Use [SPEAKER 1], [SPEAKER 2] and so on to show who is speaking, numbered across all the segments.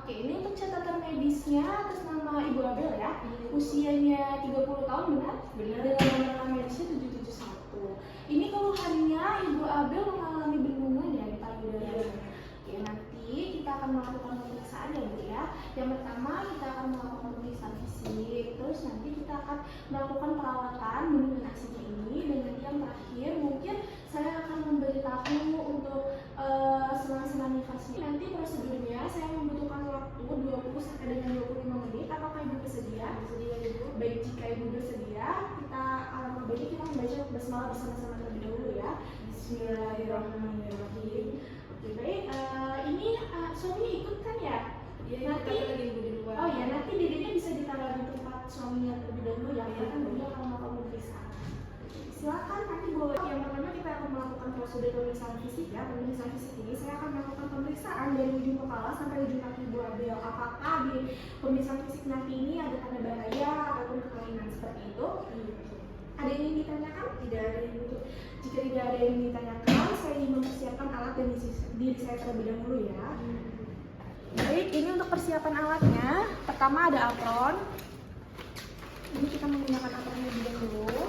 [SPEAKER 1] Oke, ini untuk catatan medisnya atas nama Ibu Abel ya. Usianya 30 tahun, benar?
[SPEAKER 2] Benar.
[SPEAKER 1] Dengan nomor rekam medisnya 771. Ini keluhannya Ibu Abel mengalami bendungan ya di payudara.
[SPEAKER 2] Iya.
[SPEAKER 1] Oke, nanti kita akan melakukan pemeriksaan ya Bu ya. Yang pertama kita akan melakukan pemeriksaan fisik, terus nanti kita akan melakukan perawatan bendungan aksinya ini, dan nanti yang terakhir mungkin saya akan memberitahu untuk selang-selang nifasnya. Nanti prosedurnya saya membutuhkan waktu 20 sampai dengan 25 menit. Apakah Ibu bersedia?
[SPEAKER 2] Bersedia Ibu.
[SPEAKER 1] Baik, jika Ibu bersedia, kita alangkah baiknya kita membaca basmalah bersama-sama terlebih dahulu ya. Bismillahirrahmanirrahim. Oke, baik. Ini suaminya ikut kan ya?
[SPEAKER 2] Iya,
[SPEAKER 1] Nanti
[SPEAKER 2] lagi Ibu di luar.
[SPEAKER 1] oh ya, nanti dedenya bisa ditaruh di tempat suaminya terlebih dahulu ya.
[SPEAKER 2] Iya.
[SPEAKER 1] Kita kan beliau akan melakukan pemeriksaan. Silakan, nanti boleh. Yang pertama kita akan melakukan prosedur pemeriksaan fisik ya. Pemeriksaan fisik ini saya akan melakukan pemeriksaan dari ujung kepala sampai ujung kaki Ibu Abel. Apakah di pemeriksaan fisik nanti ini ada tanda bahaya ataupun kelainan seperti itu? Ada yang ingin ditanyakan?
[SPEAKER 2] Tidak ada Ibu.
[SPEAKER 1] Jika tidak ada yang ditanyakan, saya ingin mempersiapkan alat dan diri saya terlebih dahulu ya. Baik, ini untuk persiapan alatnya. Pertama ada apron. Ini kita menggunakan apronnya lebih dahulu.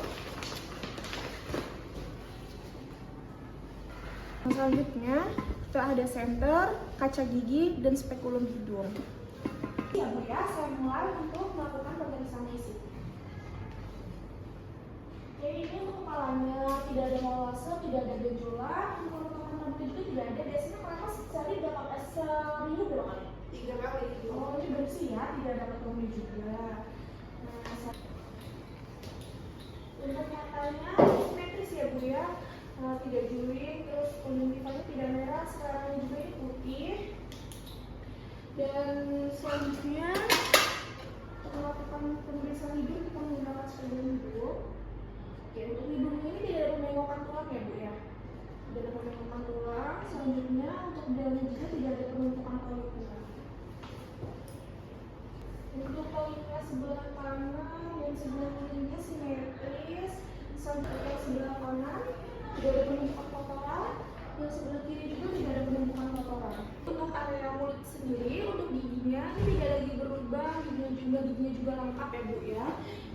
[SPEAKER 1] Selanjutnya kita ada senter, kaca gigi, dan spekulum hidung. Ya Bu ya, saya mulai untuk melakukan pemeriksaan fisik. Oke, ini untuk kepalanya tidak ada molase, tidak ada benjolan, untuk potongan rambutnya juga tidak ada. Biasanya kenapa sehari dapat seminggu berapa kali?
[SPEAKER 2] 3 kali Ibu.
[SPEAKER 1] Oh, ini bersih ya, tidak ada potongnya juga. Nah, untuk matanya simetris ya Bu ya, tidak juling, terus konjungtivanya tidak merah, sekarang juga ini putih. Dan selanjutnya untuk melakukan pemeriksaan hidung kita menggunakan spekulum hidung. Oke, untuk hidungnya ini tidak ada pembengokan tulang ya Bu ya, tidak ada pembengokan tulang. Selanjutnya untuk dalamnya juga tidak ada penumpukan polipnya. Untuk polipnya sebelah kanan dan sebelah kirinya simetris. Selanjutnya sebelah kanan tidak ada penumpukan kotoran, yang sebelah kiri juga tidak ada penumpukan kotoran. Untuk area mulut sendiri, untuk giginya ini tidak ada gigi berlubang, giginya juga lengkap ya Bu ya.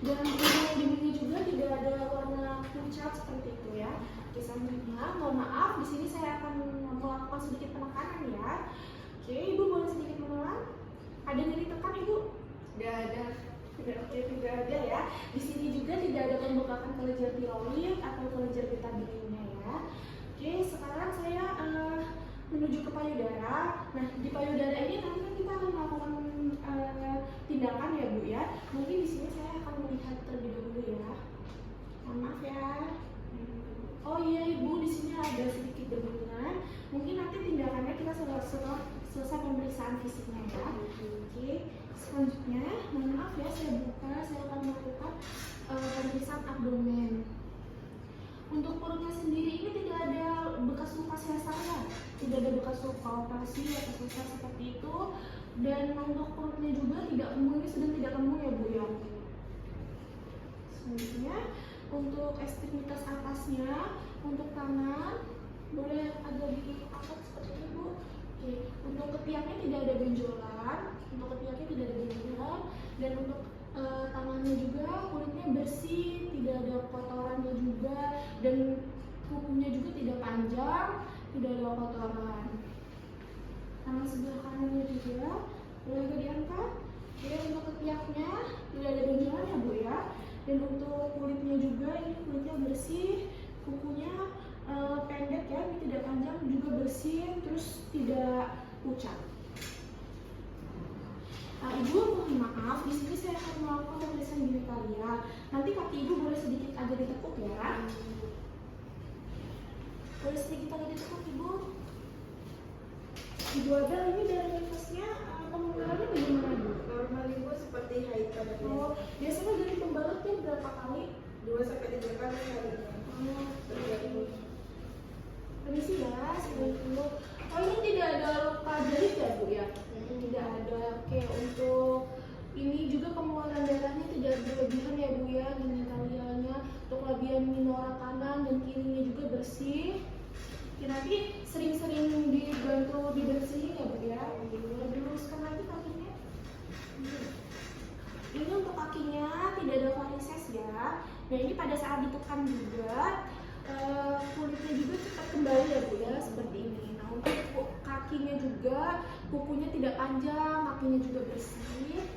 [SPEAKER 1] Dan dinding-dindingnya juga tidak ada warna pucat seperti itu ya. Oke, selanjutnya mohon maaf, di sini saya akan melakukan sedikit penekanan ya. Oke, Ibu boleh sedikit menelan. Ada nyeri tekan Ibu?
[SPEAKER 2] Tidak ada.
[SPEAKER 1] Oke, tidak ada ya. Di sini juga tidak ada pembengkakan kelenjar tiroid atau kelenjar getah beningnya ya. Oke, sekarang saya menuju ke payudara. Nah, di payudara ini nanti kan kita akan melakukan tindakan ya Bu ya. Mungkin di sini saya akan melihat terlebih dahulu ya. Mohon maaf ya. Oh iya Ibu, di sini ada sedikit bendungan. Mungkin nanti tindakannya kita setelah selesai pemeriksaan fisiknya ya. Oke, selanjutnya mohon maaf ya, saya buka, saya akan melakukan pemeriksaan abdomen. Untuk perutnya sendiri ini tidak ada bekas luka sesar ya, tidak ada bekas luka operasi atau sesar seperti itu. Dan untuk perutnya juga tidak kembung, ini sedang tidak kembung ya Bu ya. Selanjutnya untuk ekstremitas atasnya, untuk tangan boleh agak diangkat seperti itu Bu. Oke, untuk ketiaknya tidak ada benjolan, dan untuk tangannya juga kulitnya bersih, tidak ada kotorannya juga, dan kukunya juga tidak panjang, tidak ada kotoran. Tangan sebelah kanannya juga boleh agak diangkat. Oke, untuk ketiaknya tidak ada benjolan ya Bu ya. Dan untuk kulitnya juga, ini kulitnya bersih, kukunya pendek ya, ini tidak panjang, juga bersih, terus tidak pucat. Nah, Ibu mohon maaf, di sini saya akan melakukan pemeriksaan genitalia. Nanti kaki Ibu boleh sedikit agak ditekuk ya. Boleh sedikit agak ditekuk Ibu. Ibu Abel, ini dari nifasnya pembaruannya bagaimana Ibu?
[SPEAKER 2] Normal Ibu seperti haid pada biasa.
[SPEAKER 1] Oh, biasanya dari pembalutnya berapa kali?
[SPEAKER 2] 2 sampai 3 kali sehari.
[SPEAKER 1] Permisi ya, sebelum dulu. Oh, ini tidak ada luka jahit ya Bu ya? Tidak ada. Oke, untuk ini juga pengeluaran darahnya tidak berlebihan ya Bu ya, genitalianya. Untuk labia minora kanan dan kirinya juga bersih. Ya, nanti sering-sering dibantu dibersihin ya Bu ya. Diluruskan lagi kakinya. Ini untuk kakinya tidak ada varises ya. Nah ini pada saat ditekan juga kulitnya juga cepat kembali ya Bu ya, seperti ini. Nah untuk kakinya juga kukunya tidak panjang, kakinya juga bersih.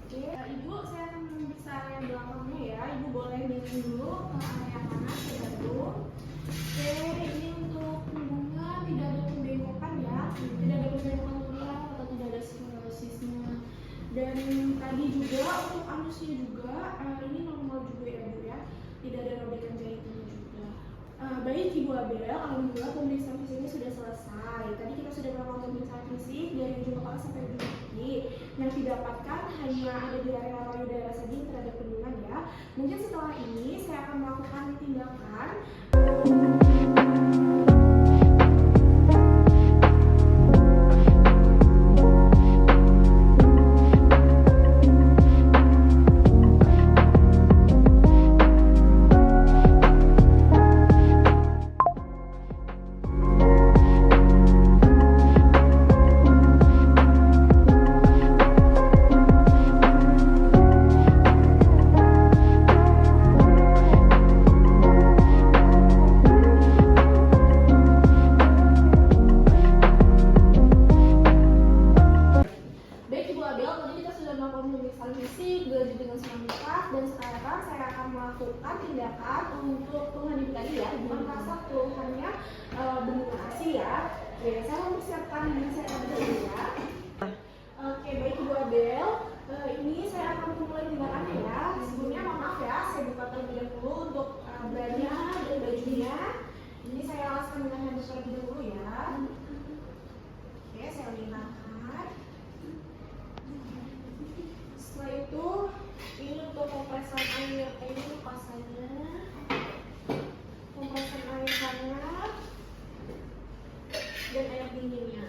[SPEAKER 1] Oke, Ibu saya akan memeriksa area belakangnya ya. Ibu boleh dingin dulu ke area panas saya bantu. Oke, ini untuk punggungnya tidak ada pembengokan ya, tidak ada pembengokan tulang atau tidak ada skolosisnya. Dan tadi juga untuk anusnya juga ini normal juga ya Bu ya, tidak ada robekan jahitnya juga. Baik Ibu Abel, alhamdulillah pemeriksaan fisiknya sudah selesai. Tadi kita sudah melakukan pemeriksaan fisik dari ujung kepala sampai ujung kaki. Yang didapatkan hanya ada di area payudara saja yang terhadap bendungan ya. Mungkin setelah ini saya akan melakukan tindakan. Dan sekarang saya akan melakukan tindakan untuk keluhan ibu tadi ya, bukan rasa keluhannya bendungan ASI ya. Oke, saya mempersiapkan diri saya terlebih dahulu ya. Oke, baik Ibu Abel, ini saya akan memulai tindakannya ya. Sebelumnya mohon maaf ya, saya buka terlebih dahulu untuk belanja dan bajunya. Ini saya alaskan dengan handuk terlebih dahulu ya. Oke, saya lihatkan. Setelah itu ini untuk kompresan air, ini pasangnya kompresan air hangat dan air dinginnya.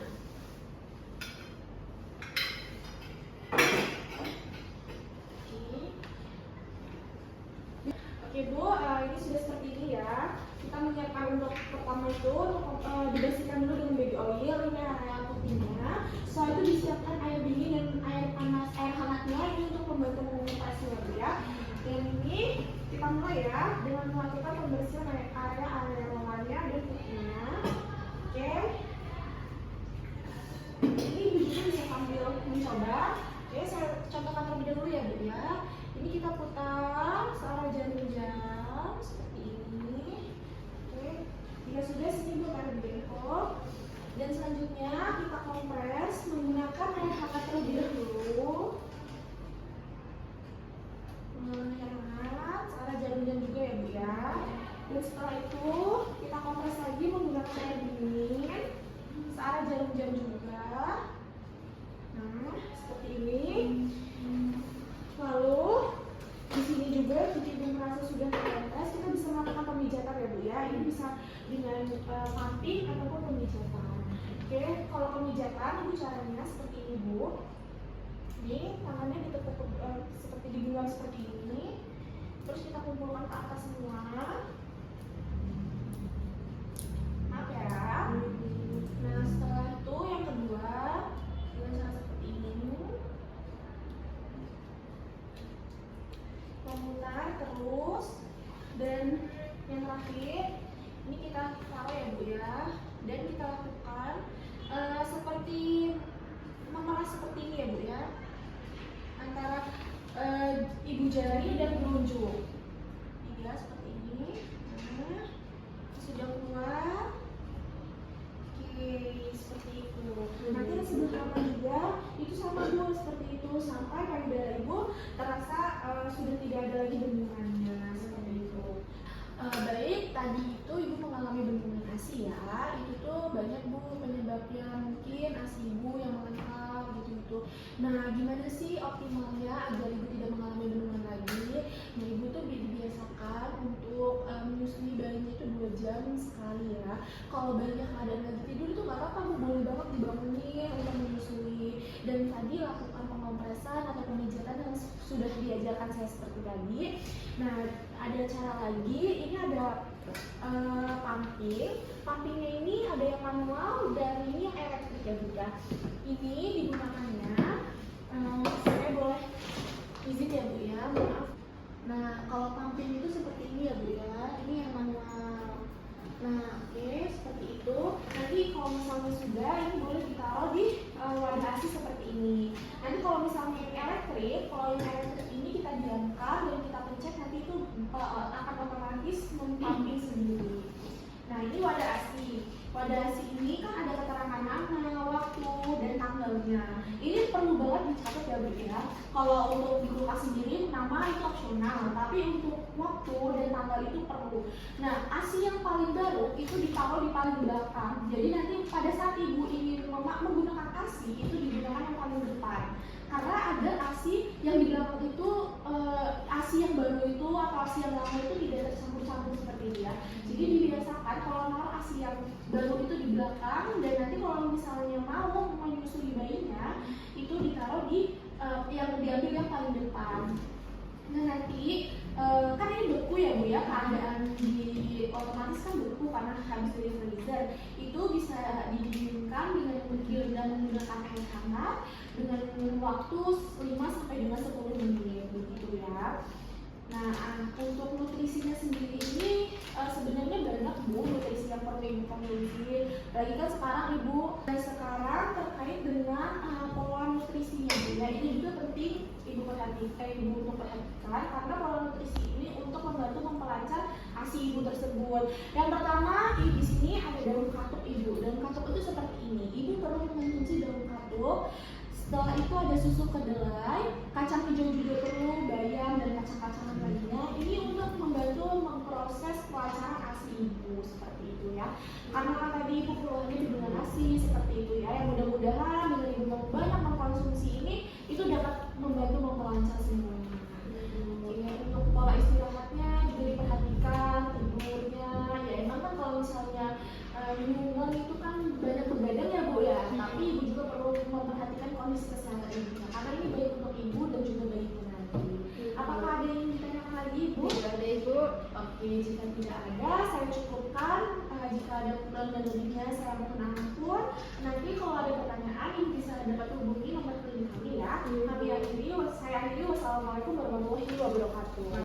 [SPEAKER 1] Oke Bu, ini sudah seperti ini ya. Kita menyiapkan untuk pertama itu untuk dibersihkan dulu dengan baby oil, ini area kupingnya. Setelah itu disiapkan air dingin dan air panas, air hangatnya ini untuk membantu mengumpulkan ya. Dan ini kita mulai ya dengan melakukan pembersihan area lengannya dan kupingnya. Oke. Ini Ibu juga bisa sambil mencoba. Oke, saya contohkan terlebih dahulu ya Bu ya. Ini kita putar searah jarum jam seperti ini. Oke, jika sudah sini Bu taruh di bengkok. Dan selanjutnya kita kompres menggunakan air hangat terlebih dahulu. Air hangat searah jarum jam juga ya Bu ya. Dan setelah itu kita kompres lagi menggunakan air dingin searah jarum jam juga. Nah, seperti ini. Lalu di sini juga jika Ibu merasa sudah terbatas, kita bisa melakukan pemijatan ya Bu ya. Ini bisa dengan pumping ataupun pemijatan. Oke, kalau pemijatan Ibu caranya seperti ini Bu. Ini tangannya ditekuk seperti digenggam seperti ini. Terus kita kumpulkan ke atas semua. Maaf ya. Nah setelah itu yang kedua dengan cara seperti ini. Memutar terus. Dan yang terakhir ini kita taruh ya Bu ya. Dan kita lakukan seperti memeras seperti ini ya Bu ya, antara ibu jari dan telunjuk. Ini ya seperti ini. Nah, sudah keluar. Oke, seperti itu. Nanti yang sebelah kanan juga itu sama Bu, seperti itu sampai payudara Ibu terasa sudah tidak ada lagi bendungannya seperti itu. Baik, tadi itu Ibu mengalami bendungan ASI ya. Itu tuh banyak Bu penyebabnya, mungkin ASI Ibu yang mengental gitu. Nah, gimana sih optimalnya agar Ibu tidak mengalami bendungan lagi? Nah, Ibu tuh dibiasakan untuk menyusui bayinya itu 2 jam sekali ya. Kalau bayinya keadaan lagi tidur itu nggak apa-apa Bu, boleh banget dibangunin untuk menyusui. Dan tadi lakukan pengompresan atau pemijatan yang sudah diajarkan saya seperti tadi. Nah, ada cara lagi, ini ada pumping. Pumpingnya ini ada yang manual dan ini yang elektrik ya Bu ya. Ini digunakannya, saya boleh izin ya Bu ya, maaf. Nah, kalau pumping itu seperti ini ya Bu ya, ini yang manual. Nah, oke, seperti itu. Nanti kalau misalnya sudah, ini boleh ditaruh di wadah ASI seperti ini. Nanti kalau misalnya yang elektrik, kalau yang elektrik ini kita diamkan dan kita pencet, nanti itu akan otomatis mempumping sendiri. Nah, ini wadah ASI. Wadah ASI ini kan ada keterangan nama, waktu, dan tanggalnya. Ini perlu banget dicatat ya Bu ya. Kalau untuk di kulkas sendiri, nama itu opsional, tapi untuk waktu dan tanggal itu perlu. Nah, ASI yang paling baru itu ditaruh di paling belakang. Jadi nanti pada saat Ibu ingin menggunakan ASI, itu digunakan yang paling depan. Karena ada ASI yang di belakang itu, ASI yang baru itu atau ASI yang lama itu tidak tercampur-campur seperti ini ya. Jadi dibiasakan kalau naruh ASI yang baru itu di belakang, dan nanti kalau misalnya mau menyusui bayinya itu ditaruh di yang diambil yang paling depan. Nah, nanti kan ini beku ya Bu ya, keadaan di otomatis kan beku karena habis dari freezer. Itu bisa didinginkan dengan menggunakan air hangat dengan waktu 5 sampai dengan 10 menit begitu ya. Nah, untuk nutrisinya sendiri ini sebenarnya banyak Bu, nutrisi yang perlu Ibu konsumsi. Lagi kan sekarang Ibu terkait dengan pola nutrisinya Bu ya. Ini juga penting Ibu untuk perhatikan karena pola nutrisi ini untuk membantu memperlancar ASI Ibu tersebut. Yang pertama, di sini ada daun katuk Ibu. Daun katuk itu seperti ini. Ibu perlu mengkonsumsi daun katuk. Setelah itu ada susu kedelai, kacang hijau juga perlu, bayam dan kacang-kacangan lainnya. Ini untuk membantu memproses pelancaran ASI Ibu seperti itu ya. Karena kan tadi Ibu keluhannya dengan ASI seperti itu ya. Yang mudah-mudahan dengan Ibu banyak mengkonsumsi ini itu dapat membantu memperlancar semuanya. Untuk pola istirahatnya juga diperhatikan, tidurnya. Ya emang kan kalau misalnya minuman itu kan banyak begadang ya Bu ya. Tapi Ibu juga perlu memperhatikan kondisi kesehatan Ibu karena ini baik untuk Ibu dan juga baik Ibu nanti. Apakah ada yang ditanyakan lagi Ibu?
[SPEAKER 2] Tidak ada Ibu.
[SPEAKER 1] Oke, jika tidak ada, saya cukupkan. Jika ada kurang dan lebihnya, saya mohon ampun. Nanti kalau ada pertanyaan, Ibu bisa dapat hubungi nomor klinik kami ya. Kami akhiri, saya akhiri. Wassalamualaikum warahmatullahi wabarakatuh.